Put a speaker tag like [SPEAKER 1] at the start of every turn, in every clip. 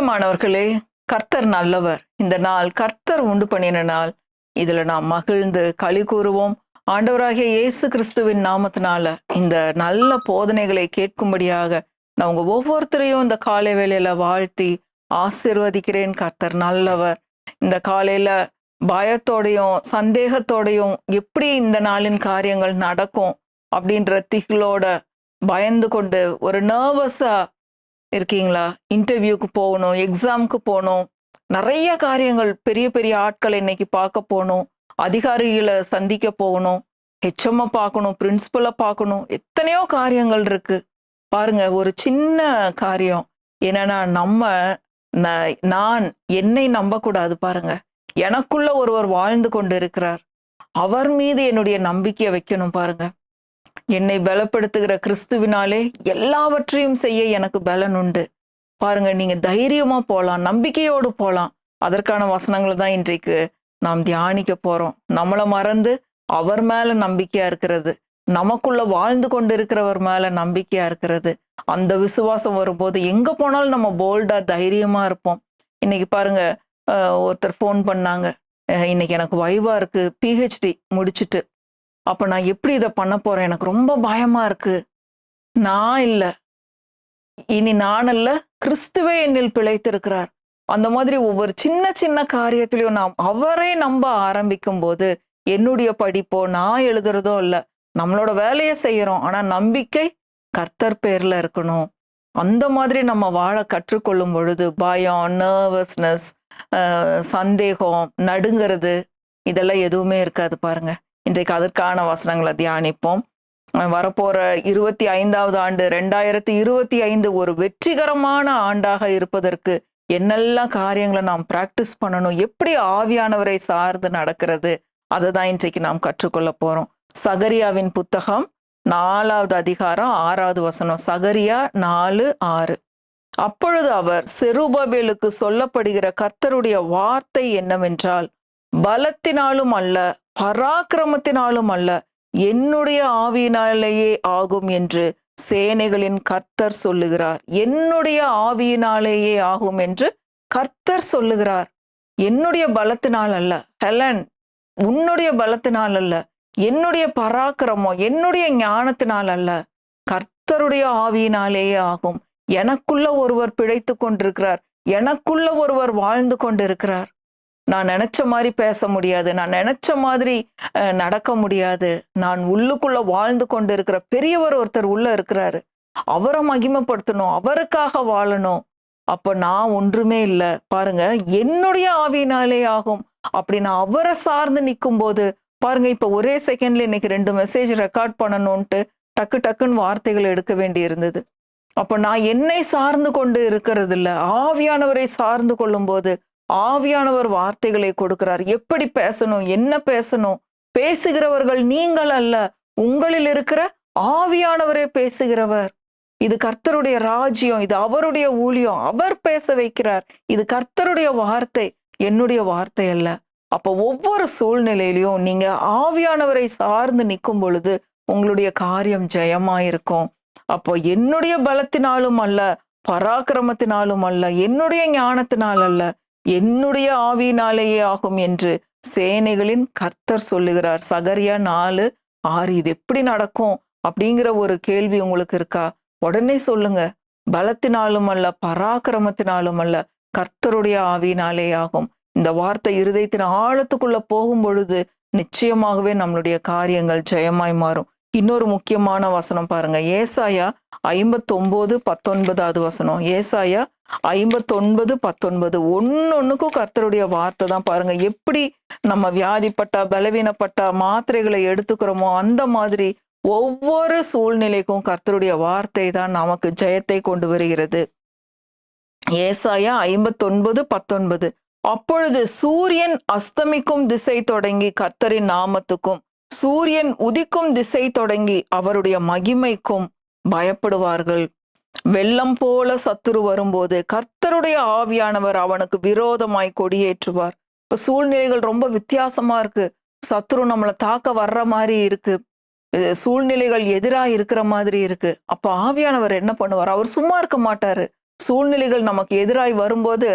[SPEAKER 1] பிரியமானவர்களே, கர்த்தர் நல்லவர். இந்த நாள் கர்த்தர் உண்டு பண்ணின நாள். இதுல நாம் மகிழ்ந்து களி கூறுவோம். ஆண்டவராகிய இயேசு கிறிஸ்துவின் நாமத்தினால இந்த நல்ல போதனைகளை கேட்கும்படியாக நான் உங்க ஒவ்வொருத்தரையும் இந்த காலை வேளையில வாழ்த்தி ஆசீர்வதிக்கிறேன். கர்த்தர் நல்லவர். இந்த காலையில பயத்தோடையும் சந்தேகத்தோடையும் எப்படி இந்த நாளின் காரியங்கள் நடக்கும் அப்படின்ற திகிலோட பயந்து கொண்டு ஒரு நர்வஸா இருக்கீங்களா? இன்டர்வியூக்கு போகணும், எக்ஸாமுக்கு போகணும், நிறைய காரியங்கள், பெரிய பெரிய ஆட்களை இன்னைக்கு பார்க்க போகணும், அதிகாரிகளை சந்திக்க போகணும், ஹெச்எம் பார்க்கணும், பிரின்சிபலை பார்க்கணும், எத்தனையோ காரியங்கள் இருக்கு. பாருங்க, ஒரு சின்ன காரியம் என்னன்னா நான் என்னை நம்பக்கூடாது. பாருங்க, எனக்குள்ள ஒருவர் வாழ்ந்து கொண்டு இருக்கிறார், அவர் மீது என்னுடைய நம்பிக்கையை வைக்கணும். பாருங்க, என்னை பலப்படுத்துகிற கிறிஸ்துவினாலே எல்லாவற்றையும் செய்ய எனக்கு பலன் உண்டு. பாருங்க, நீங்க தைரியமா போகலாம், நம்பிக்கையோடு போகலாம். அதற்கான வசனங்களை தான் இன்றைக்கு நாம் தியானிக்க போறோம். நம்மளை மறந்து அவர் மேல நம்பிக்கையா இருக்கிறது, நமக்குள்ள வாழ்ந்து கொண்டு இருக்கிறவர் மேல நம்பிக்கையா இருக்கிறது. அந்த விசுவாசம் வரும்போது எங்க போனாலும் நம்ம போல்டா தைரியமா இருப்போம். இன்னைக்கு பாருங்க, ஒருத்தர் ஃபோன் பண்ணாங்க, இன்னைக்கு எனக்கு வைவா இருக்கு, பிஹெச்டி முடிச்சுட்டு, அப்ப நான் எப்படி இதை பண்ண போறேன், எனக்கு ரொம்ப பயமா இருக்கு. நான் இல்லை, இனி நான் அல்ல, கிறிஸ்துவே என்னில் பிழைத்திருக்கிறார். அந்த மாதிரி ஒவ்வொரு சின்ன சின்ன காரியத்திலையும் நாம் அவரை நம்ப ஆரம்பிக்கும் போது, என்னுடைய படிப்போ நான் எழுதுறதோ இல்லை, நம்மளோட வேலையை செய்யறோம், ஆனா நம்பிக்கை கர்த்தர் பேர்ல இருக்கணும். அந்த மாதிரி நம்ம வாழ கற்றுக்கொள்ளும் பொழுது பயம், நர்வஸ்னஸ், சந்தேகம், நடுங்கிறது, இதெல்லாம் எதுவுமே இருக்காது. பாருங்க, இன்றைக்கு அதற்கான வசனங்களை தியானிப்போம். வரப்போற 25வது ஆண்டு 2025 ஒரு வெற்றிகரமான ஆண்டாக இருப்பதற்கு என்னெல்லாம் காரியங்களை நாம் பிராக்டிஸ் பண்ணணும், எப்படி ஆவியானவரை சார்ந்து நடக்கிறது, அதை தான் இன்றைக்கு நாம் கற்றுக்கொள்ள போறோம். சகரியாவின் புத்தகம் 4வது அதிகாரம் 6வது வசனம். சகரியா 4:6. அப்பொழுது அவர், செருபாபேலுக்கு சொல்லப்படுகிற கர்த்தருடைய வார்த்தை என்னவென்றால், பலத்தினாலும் அல்ல, பராக்கிரமத்தினாலும் அல்ல, என்னுடைய ஆவியினாலேயே ஆகும் என்று சேனைகளின் கர்த்தர் சொல்லுகிறார். என்னுடைய ஆவியினாலேயே ஆகும் என்று கர்த்தர் சொல்லுகிறார். என்னுடைய பலத்தினால் அல்ல ஹெலன், உன்னுடைய பலத்தினால் அல்ல, என்னுடைய பராக்கிரமம், என்னுடைய ஞானத்தினால் அல்ல, கர்த்தருடைய ஆவியினாலேயே ஆகும். எனக்குள்ள ஒருவர் பிழைத்து கொண்டிருக்கிறார், எனக்குள்ள ஒருவர் வாழ்ந்து கொண்டிருக்கிறார். நான் நினைச்ச மாதிரி பேச முடியாது, நான் நினைச்ச மாதிரி நடக்க முடியாது, நான் உள்ளுக்குள்ள வாழ்ந்து கொண்டு இருக்கிற பெரியவர் ஒருத்தர் உள்ள இருக்கிறாரு, அவரை மகிமைப்படுத்தணும், அவருக்காக வாழணும். அப்ப நான் ஒன்றுமே இல்லை. பாருங்க, என்னுடைய ஆவியினாலே ஆகும். அப்படி நான் அவரை சார்ந்து நிற்கும் போது பாருங்க, இப்ப ஒரே செகண்ட்ல இன்னைக்கு 2 மெசேஜ் ரெக்கார்ட் பண்ணணும்ட்டு டக்கு டக்குன்னு வார்த்தைகள் எடுக்க வேண்டி இருந்தது. அப்ப நான் என்னை சார்ந்து கொண்டு இருக்கிறது இல்லை, ஆவியானவரை சார்ந்து கொள்ளும் போது ஆவியானவர் வார்த்தைகளை கொடுக்கிறார். எப்படி பேசணும், என்ன பேசணும். பேசுகிறவர்கள் நீங்கள் அல்ல, உங்களில் இருக்கிற ஆவியானவரே பேசுகிறவர். இது கர்த்தருடைய ராஜ்யம், இது அவருடைய ஊழியம், அவர் பேச வைக்கிறார். இது கர்த்தருடைய வார்த்தை, என்னுடைய வார்த்தை அல்ல. அப்போ ஒவ்வொரு சூழ்நிலையிலையும் நீங்க ஆவியானவரை சார்ந்து நிற்கும் பொழுது உங்களுடைய காரியம் ஜெயமாயிருக்கும். அப்போ என்னுடைய பலத்தினாலும் அல்ல, பராக்கிரமத்தினாலும் அல்ல, என்னுடைய ஞானத்தினால் அல்ல, என்னுடைய ஆவியினாலேயே ஆகும் என்று சேனைகளின் கர்த்தர் சொல்லுகிறார். சகரியா 4:6. இது எப்படி நடக்கும் அப்படிங்கிற ஒரு கேள்வி உங்களுக்கு இருக்கா? உடனே சொல்லுங்க, பலத்தினாலும் அல்ல, பராக்கிரமத்தினாலும் அல்ல, கர்த்தருடைய ஆவியினாலே ஆகும். இந்த வார்த்தை இருதயத்தின் ஆழத்துக்குள்ள போகும் பொழுது நிச்சயமாகவே நம்மளுடைய காரியங்கள் ஜெயமாய் மாறும். இன்னொரு முக்கியமான வசனம் பாருங்க, ஏசாயா 59:19 வசனம். ஏசாயா 59:19. ஒன்னொன்னுக்கும் கர்த்தருடைய வார்த்தை தான். பாருங்க, எப்படி நம்ம வியாதிப்பட்டா, பலவீனப்பட்டா மாத்திரைகளை எடுத்துக்கிறோமோ அந்த மாதிரி ஒவ்வொரு சூழ்நிலைக்கும் கர்த்தருடைய வார்த்தை தான் நமக்கு ஜெயத்தை கொண்டு வருகிறது. ஏசாயா 59:19. அப்பொழுது சூரியன் அஸ்தமிக்கும் திசை தொடங்கி கர்த்தரின் நாமத்துக்கும், சூரியன் உதிக்கும் திசை தொடங்கி அவருடைய மகிமைக்கும் பயப்படுவார்கள். வெள்ளம் போல சத்துரு வரும்போது கர்த்தருடைய ஆவியானவர் அவனுக்கு விரோதமாய் கொடியேற்றுவார். இப்ப சூழ்நிலைகள் ரொம்ப வித்தியாசமா இருக்கு. சத்துரு நம்மளை தாக்க வர்ற மாதிரி இருக்கு, சூழ்நிலைகள் எதிராக இருக்கிற மாதிரி இருக்கு. அப்ப ஆவியானவர் என்ன பண்ணுவார்? அவர் சும்மா இருக்க மாட்டாரு. சூழ்நிலைகள் நமக்கு எதிராய் வரும்போது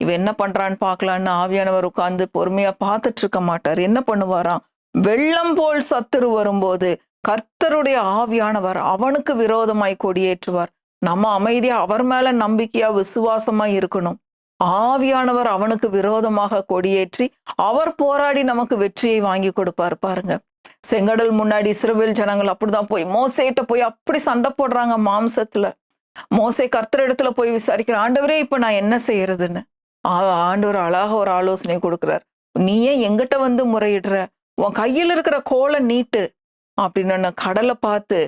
[SPEAKER 1] இவன் என்ன பண்றான்னு பார்க்கலான்னு ஆவியானவர் உட்கார்ந்து பொறுமையா பார்த்துட்டு இருக்க மாட்டார். என்ன பண்ணுவாராம்? வெள்ளம் போல் சத்துரு வரும்போது கர்த்தருடைய ஆவியானவர் அவனுக்கு விரோதமாய் கொடியேற்றுவார். நம்ம அமைதியா அவர் மேல நம்பிக்கையா விசுவாசமா இருக்கணும். ஆவியானவர் அவனுக்கு விரோதமாக கொடியேற்றி அவர் போராடி நமக்கு வெற்றியை வாங்கி கொடுப்பார். பாருங்க, செங்கடல் முன்னாடி இஸ்ரவேல் ஜனங்கள் அப்படிதான் போய் மோசேட்ட போய் அப்படி சண்டை போடுறாங்க மாம்சத்துல. மோசே கர்த்தர் இடத்துல போய் விசாரிக்கிற, ஆண்டவரே இப்ப நான் என்ன செய்யறதுன்னு. ஆண்டவர் அழகா ஒரு ஆலோசனை கொடுக்குறார். நீ ஏன் எங்கிட்ட வந்து முறையிடுற? உன் கையில் இருக்கிற கோலை நீட்டு அப்படின்னு கடலை பார்த்து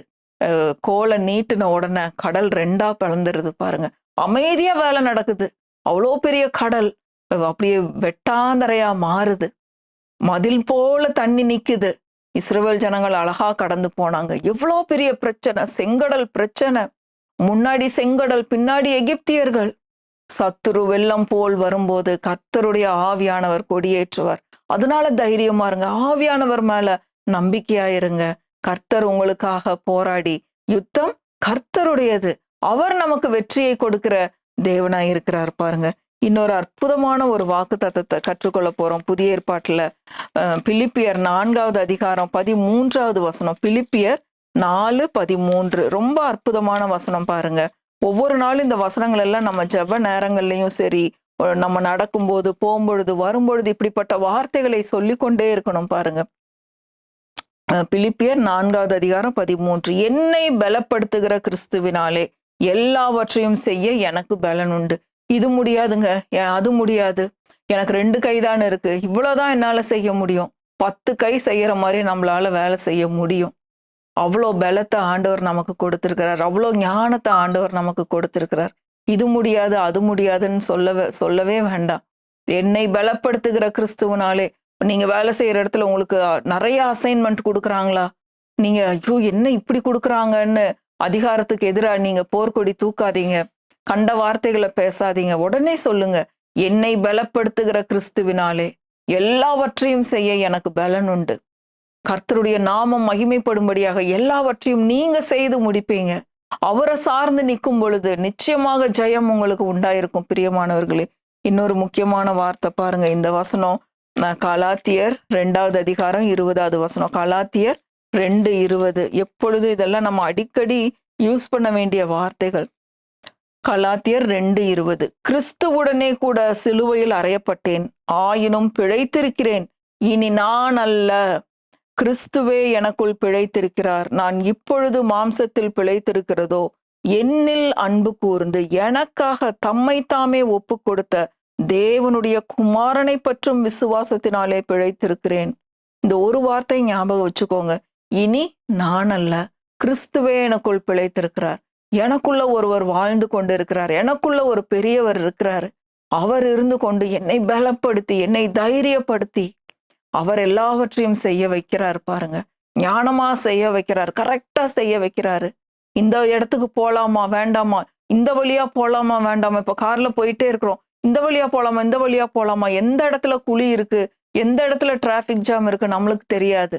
[SPEAKER 1] கோலை நீட்டுன உடனே கடல் 2ஆ பிளந்துருது. பாருங்க, அமைதியா வேலை நடக்குது. அவ்வளோ பெரிய கடல் அப்படியே வெட்டாந்தரையா மாறுது. மதில் போல தண்ணி நிக்குது. இஸ்ரவேல் ஜனங்கள் அழகா கடந்து போனாங்க. எவ்வளோ பெரிய பிரச்சனை, செங்கடல் பிரச்சனை. முன்னாடி செங்கடல், பின்னாடி எகிப்தியர்கள். சத்துரு வெள்ளம் போல் வரும்போது கர்த்தருடைய ஆவியானவர் கொடியேற்றுவார். அதனால தைரியமா இருங்க, ஆவியானவர் மேல நம்பிக்கையா இருங்க. கர்த்தர் உங்களுக்காக போராடி, யுத்தம் கர்த்தருடையது, அவர் நமக்கு வெற்றியை கொடுக்கிற தேவனாய் இருக்கிறார். பாருங்க, இன்னொரு அற்புதமான ஒரு வாக்கு தத்தத்தை கற்றுக்கொள்ள போறோம் புதிய ஏற்பாட்டுல. பிலிப்பியர் 4வது அதிகாரம் 13வது வசனம். பிலிப்பியர் 4:13 ரொம்ப அற்புதமான வசனம். பாருங்க, ஒவ்வொரு நாளும் இந்த வசனங்கள் எல்லாம் நம்ம ஜெப நேரங்கள்லயும் சரி, நம்ம நடக்கும்போது, போகும்பொழுது, வரும்பொழுது இப்படிப்பட்ட வார்த்தைகளை சொல்லிக்கொண்டே இருக்கணும். பாருங்க, பிலிப்பியர் 4வது அதிகாரம் 13. என்னை பலப்படுத்துகிற கிறிஸ்துவினாலே எல்லாவற்றையும் செய்ய எனக்கு பலன் உண்டு. இது முடியாதுங்க, அது முடியாது, எனக்கு 2 கை தான் இருக்கு, இவ்வளவுதான் என்னால செய்ய முடியும். 10 கை செய்யற மாதிரி நம்மளால வேலை செய்ய முடியும். அவ்வளோ பலத்தை ஆண்டவர் நமக்கு கொடுத்திருக்கிறார். அவ்வளோ ஞானத்தை ஆண்டவர் நமக்கு கொடுத்திருக்கிறார். இது முடியாது, அது முடியாதுன்னு சொல்லவே வேண்டாம். என்னை பலப்படுத்துகிற கிறிஸ்துவனாலே. நீங்க வேலை செய்யற இடத்துல உங்களுக்கு நிறைய அசைன்மெண்ட் கொடுக்குறாங்களா? நீங்க ஐயோ என்ன இப்படி கொடுக்குறாங்கன்னு அதிகாரத்துக்கு எதிராக நீங்க போர்க்கொடி தூக்காதீங்க, கண்ட வார்த்தைகளை பேசாதீங்க. உடனே சொல்லுங்க, என்னை பலப்படுத்துகிற கிறிஸ்துவினாலே எல்லாவற்றையும் செய்ய எனக்கு பலன் உண்டு. கர்த்தருடைய நாமம் மகிமைப்படும்படியாக எல்லாவற்றையும் நீங்க செய்து முடிப்பீங்க. அவரை சார்ந்து நிற்கும் பொழுது நிச்சயமாக ஜெயம் உங்களுக்கு உண்டாயிருக்கும். பிரியமானவர்களே, இன்னொரு முக்கியமான வார்த்தை பாருங்க, இந்த வசனம் கலாத்தியர் 2வது அதிகாரம் 20வது வசனம். கலாத்தியர் 2:20. எப்பொழுது இதெல்லாம் நம்ம அடிக்கடி யூஸ் பண்ண வேண்டிய வார்த்தைகள். கலாத்தியர் 2:20. கிறிஸ்துவுடனே கூட சிலுவையில் அறையப்பட்டேன், ஆயினும் பிழைத்திருக்கிறேன். இனி நான் அல்ல, கிறிஸ்துவே எனக்குள் பிழைத்திருக்கிறார். நான் இப்பொழுது மாம்சத்தில் பிழைத்திருக்கிறதோ, என்னில் அன்பு கூர்ந்து எனக்காக தம்மை தாமே ஒப்பு கொடுத்த தேவனுடைய குமாரனை பற்றும் விசுவாசத்தினாலே பிழைத்திருக்கிறேன். இந்த ஒரு வார்த்தை ஞாபகம் வச்சுக்கோங்க. இனி நான் அல்ல, கிறிஸ்துவே எனக்குள் பிழைத்திருக்கிறார். எனக்குள்ள ஒருவர் வாழ்ந்து கொண்டு இருக்கிறார். எனக்குள்ள ஒரு பெரியவர் இருக்கிறார். அவர் இருந்து கொண்டு என்னை பலப்படுத்தி, என்னை தைரியப்படுத்தி, அவர் எல்லாவற்றையும் செய்ய வைக்கிறார். பாருங்க, ஞானமா செய்ய வைக்கிறார், கரெக்டா செய்ய வைக்கிறாரு. இந்த இடத்துக்கு போலாமா வேண்டாமா, இந்த வழியா போலாமா வேண்டாமா, இப்ப கார்ல போயிட்டே இருக்கிறோம், இந்த வழியா போலாமா இந்த வழியா போலாமா, எந்த இடத்துல குழி இருக்கு, எந்த இடத்துல டிராபிக் ஜாம் இருக்கு நம்மளுக்கு தெரியாது.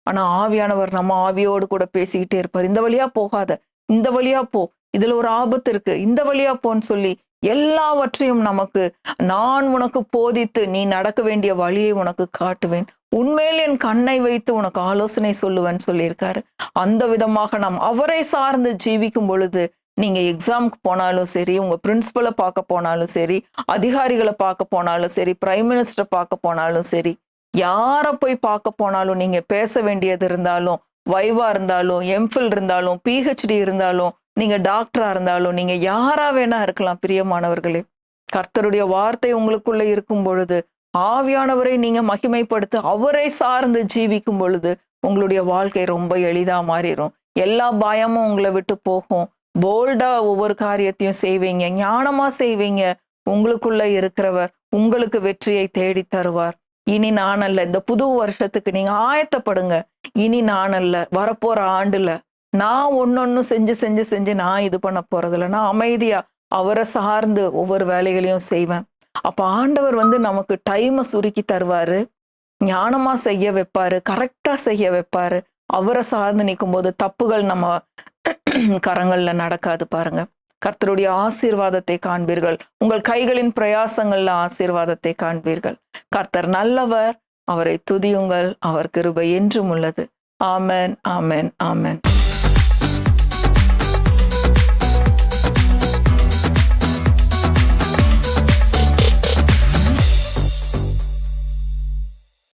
[SPEAKER 1] ஆனா ஆவியானவர் நம்ம ஆவியோடு கூட பேசிக்கிட்டே இருப்பார். இந்த வழியா போகாத, இந்த வழியா போ, இதுல ஒரு ஆபத்து இருக்கு, இந்த வழியா போன்னு சொல்லி எல்லாவற்றையும் நமக்கு, நான் உனக்கு போதித்து நீ நடக்க வேண்டிய வழியை உனக்கு காட்டுவேன், உண்மையில் என் கண்ணை வைத்து உனக்கு ஆலோசனை சொல்லுவேன்னு சொல்லியிருக்காரு. அந்த விதமாக நாம் அவரை சார்ந்து ஜீவிக்கும் பொழுது, நீங்க எக்ஸாமுக்கு போனாலும் சரி, உங்க பிரின்சிபலை பார்க்க போனாலும் சரி, அதிகாரிகளை பார்க்க போனாலும் சரி, பிரைம் மினிஸ்டரை பார்க்க போனாலும் சரி, யாரை போய் பார்க்க போனாலும், நீங்க பேச வேண்டியது இருந்தாலும், வைவா இருந்தாலும், எம்ஃபில் இருந்தாலும், பிஹெச்டி இருந்தாலும், நீங்க டாக்டரா இருந்தாலும், நீங்க யாரா வேணா இருக்கலாம். பிரியமானவர்களே, கர்த்தருடைய வார்த்தை உங்களுக்குள்ள இருக்கும் பொழுது, ஆவியானவரை நீங்க மகிமைப்படுத்த அவரை சார்ந்து ஜீவிக்கும் பொழுது, உங்களுடைய வாழ்க்கை ரொம்ப எளிதா மாறிடும். எல்லா பயமும் உங்களை விட்டு போகும். போல்டா ஒவ்வொரு காரியத்தையும் செய்வீங்க, ஞானமா செய்வீங்க. உங்களுக்குள்ள இருக்கிறவர் உங்களுக்கு வெற்றியை தேடி தருவார். இனி நான் அல்ல, இந்த புது வருஷத்துக்கு நீங்க ஆயத்தப்படுங்க. இனி நான் அல்ல, வரப்போற ஆண்டுல நான் ஒன்னொன்னு செஞ்சு செஞ்சு செஞ்சு நான் இது பண்ண போறதில்ல. நான் அமைதியா அவரை சார்ந்து ஒவ்வொரு வேலைகளையும் செய்வேன். அப்ப ஆண்டவர் நமக்கு டைமை சுருக்கி தருவாரு, ஞானமா செய்ய வைப்பாரு, கரெக்டா செய்ய வைப்பாரு. அவரை சார்ந்து நிற்கும் போது தப்புகள் நம்ம கரங்கள்ல நடக்காது. பாருங்க, கர்த்தருடைய ஆசீர்வாதத்தை காண்பீர்கள். உங்கள் கைகளின் பிரயாசங்கள்ல ஆசீர்வாதத்தை காண்பீர்கள். கர்த்தர் நல்லவர், அவரை துதியுங்கள், அவர் கிருபை என்றும் உள்ளது. ஆமென், ஆமென், ஆமென்.